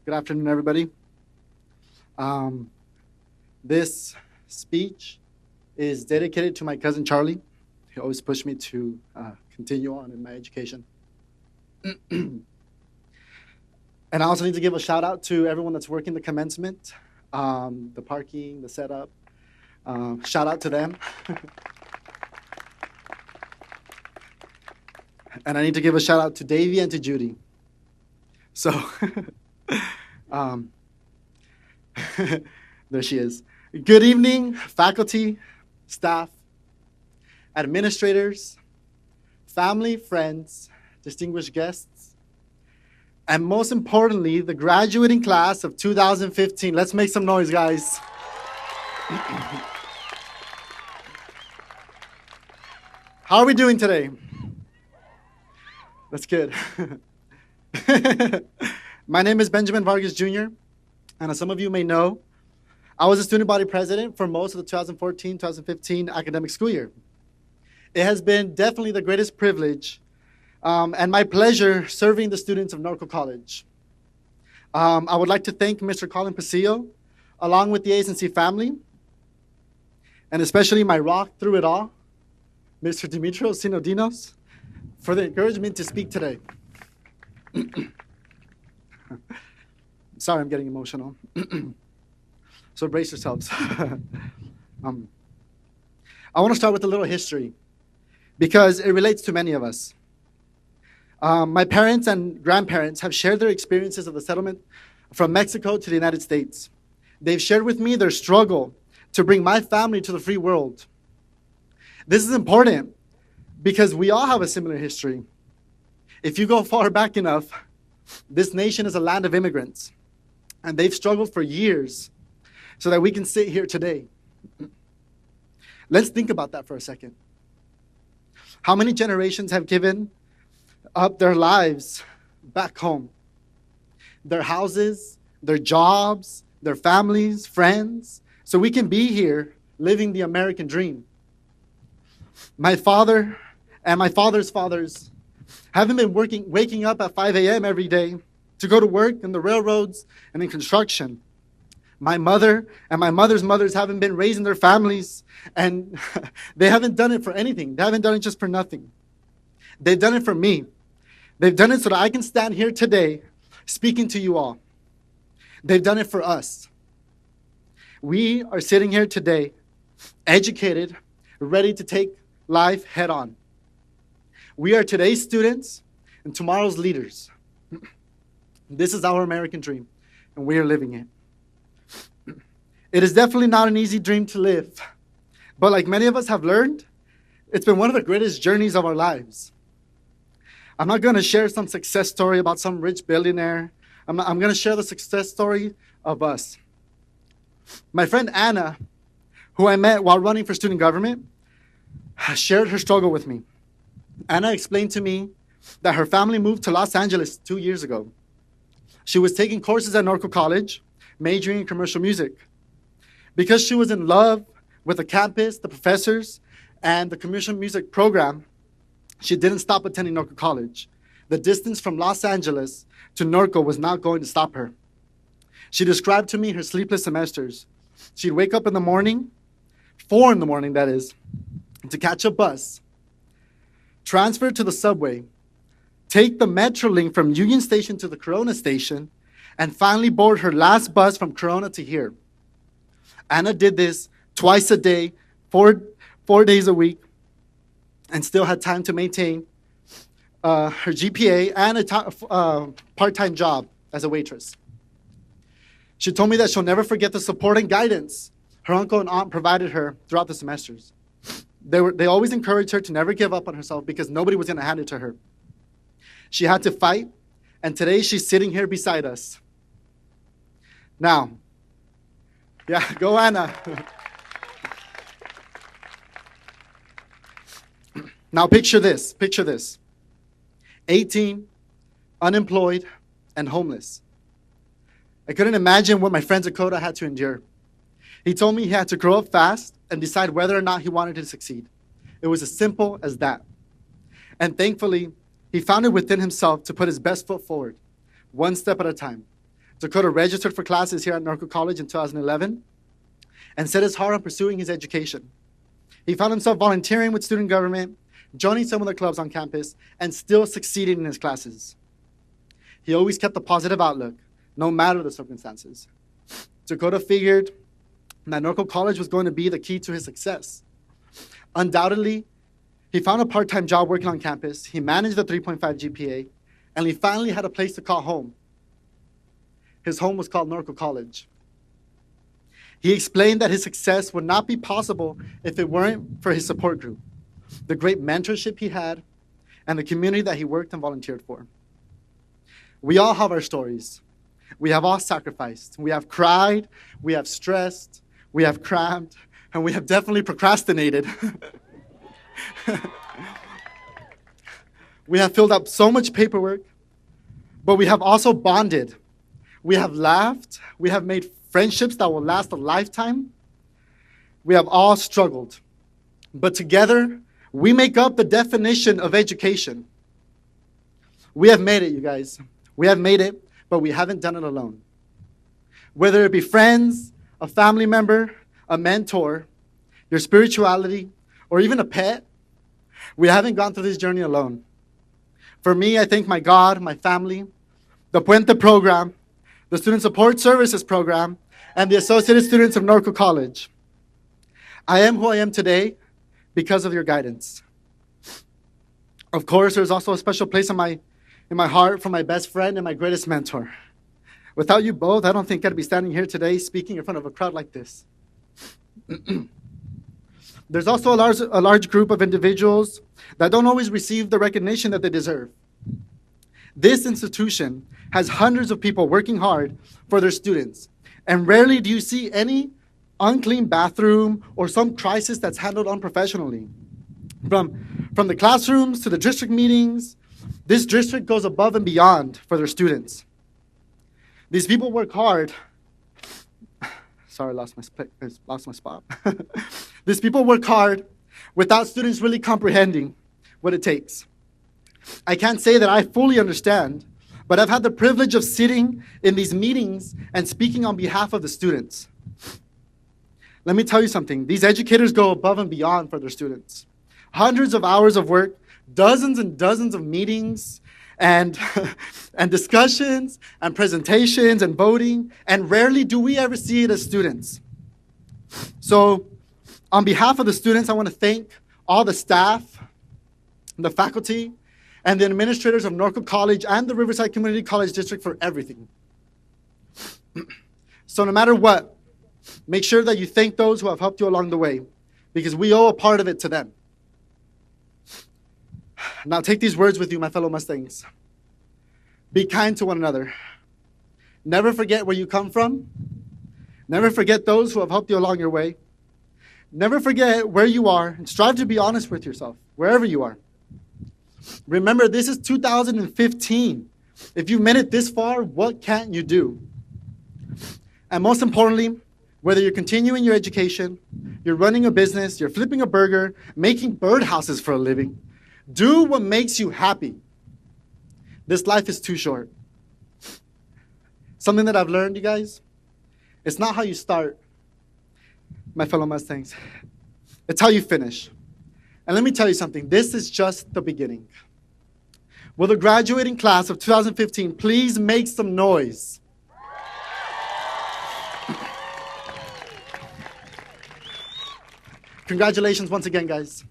Good afternoon, everybody. This speech is dedicated to my cousin Charlie. He always pushed me to continue on in my education. And I also need to give a shout out to everyone that's working the commencement, the parking, the setup. Shout out to them. And I need to give a shout out to Davey and to Judy. So, there she is. Good evening, faculty, staff, administrators, family, friends, distinguished guests, and most importantly, the graduating class of 2015. Let's make some noise, guys. How are we doing today? That's good. My name is Benjamin Vargas Jr., and as some of you may know, I was a student body president for most of the 2014-2015 academic school year. It has been definitely the greatest privilege and my pleasure serving the students of Norco College. I would like to thank Mr. Colin Pasillo, along with the ASNC family, and especially my rock through it all, Mr. Dimitrios Sinodinos, for the encouragement to speak today. Sorry, I'm getting emotional. So brace yourselves. I want to start with a little history because it relates to many of us. My parents and grandparents have shared their experiences of the settlement from Mexico to the United States. They've shared with me their struggle to bring my family to the free world. This is important because we all have a similar history. If you go far back enough, this nation is a land of immigrants, and they've struggled for years so that we can sit here today. Let's think about that for a second. How many generations have given up their lives back home? Their houses, their jobs, their families, friends, so we can be here living the American dream. My father and my father's fathers haven't been waking up at 5 a.m. every day to go to work in the railroads and in construction. My mother and my mother's mothers haven't been raising their families, and they haven't done it for anything. They haven't done it just for nothing. They've done it for me. They've done it so that I can stand here today speaking to you all. They've done it for us. We are sitting here today, educated, ready to take life head on. We are today's students and tomorrow's leaders. This is our American dream, and we are living it. It is definitely not an easy dream to live, but like many of us have learned, it's been one of the greatest journeys of our lives. I'm not going to share some success story about some rich billionaire. I'm going to share the success story of us. My friend Anna, who I met while running for student government, shared her struggle with me. Anna explained to me that her family moved to Los Angeles 2 years ago. She was taking courses at Norco College, majoring in commercial music. Because she was in love with the campus, the professors, and the commercial music program, she didn't stop attending Norco College. The distance from Los Angeles to Norco was not going to stop her. She described to me her sleepless semesters. She'd wake up in the morning, 4 in the morning that is, to catch a bus, transfer to the subway, take the Metrolink from Union Station to the Corona Station, and finally board her last bus from Corona to here. Anna did this twice a day, four days a week, and still had time to maintain her GPA and a part-time job as a waitress. She told me that she'll never forget the support and guidance her uncle and aunt provided her throughout the semesters. They always encouraged her to never give up on herself because nobody was going to hand it to her. She had to fight, and today she's sitting here beside us. Now, yeah, go Anna. Now picture this. 18, unemployed, and homeless. I couldn't imagine what my friend Dakota had to endure. He told me he had to grow up fast and decide whether or not he wanted to succeed. It was as simple as that. And thankfully, he found it within himself to put his best foot forward, one step at a time. Dakota registered for classes here at Norco College in 2011 and set his heart on pursuing his education. He found himself volunteering with student government, joining some of the clubs on campus, and still succeeding in his classes. He always kept a positive outlook, no matter the circumstances. Dakota figured that Norco College was going to be the key to his success. Undoubtedly, he found a part-time job working on campus, he managed a 3.5 GPA, and he finally had a place to call home. His home was called Norco College. He explained that his success would not be possible if it weren't for his support group, the great mentorship he had, and the community that he worked and volunteered for. We all have our stories. We have all sacrificed. We have cried, we have stressed, we have crammed, and we have definitely procrastinated. We have filled up so much paperwork, but we have also bonded. We have laughed. We have made friendships that will last a lifetime. We have all struggled, but together, we make up the definition of education. We have made it, you guys. We have made it, but we haven't done it alone. Whether it be friends, a family member, a mentor, your spirituality, or even a pet, we haven't gone through this journey alone. For me, I thank my God, my family, the PUENTE program, the Student Support Services program, and the Associated Students of Norco College. I am who I am today because of your guidance. Of course, there's also a special place in my heart for my best friend and my greatest mentor. Without you both, I don't think I'd be standing here today speaking in front of a crowd like this. There's also a large group of individuals that don't always receive the recognition that they deserve. This institution has hundreds of people working hard for their students, and rarely do you see any unclean bathroom or some crisis that's handled unprofessionally. From the classrooms to the district meetings, this district goes above and beyond for their students. These people work hard. Sorry, lost my spot. These people work hard without students really comprehending what it takes. I can't say that I fully understand, but I've had the privilege of sitting in these meetings and speaking on behalf of the students. Let me tell you something. These educators go above and beyond for their students. Hundreds of hours of work, dozens and dozens of meetings, and discussions, and presentations, and voting, and rarely do we ever see it as students. So, on behalf of the students, I want to thank all the staff, the faculty, and the administrators of Norco College and the Riverside Community College District for everything. So no matter what, make sure that you thank those who have helped you along the way, because we owe a part of it to them. Now take these words with you, my fellow Mustangs. Be kind to one another. Never forget where you come from. Never forget those who have helped you along your way. Never forget where you are, and strive to be honest with yourself, wherever you are. Remember, this is 2015. If you made it this far, what can't you do? And most importantly, whether you're continuing your education, you're running a business, you're flipping a burger, making birdhouses for a living, do what makes you happy. This life is too short. Something that I've learned, you guys, it's not how you start, my fellow Mustangs. It's how you finish. And let me tell you something, this is just the beginning. Will the graduating class of 2015 please make some noise? Congratulations once again, guys.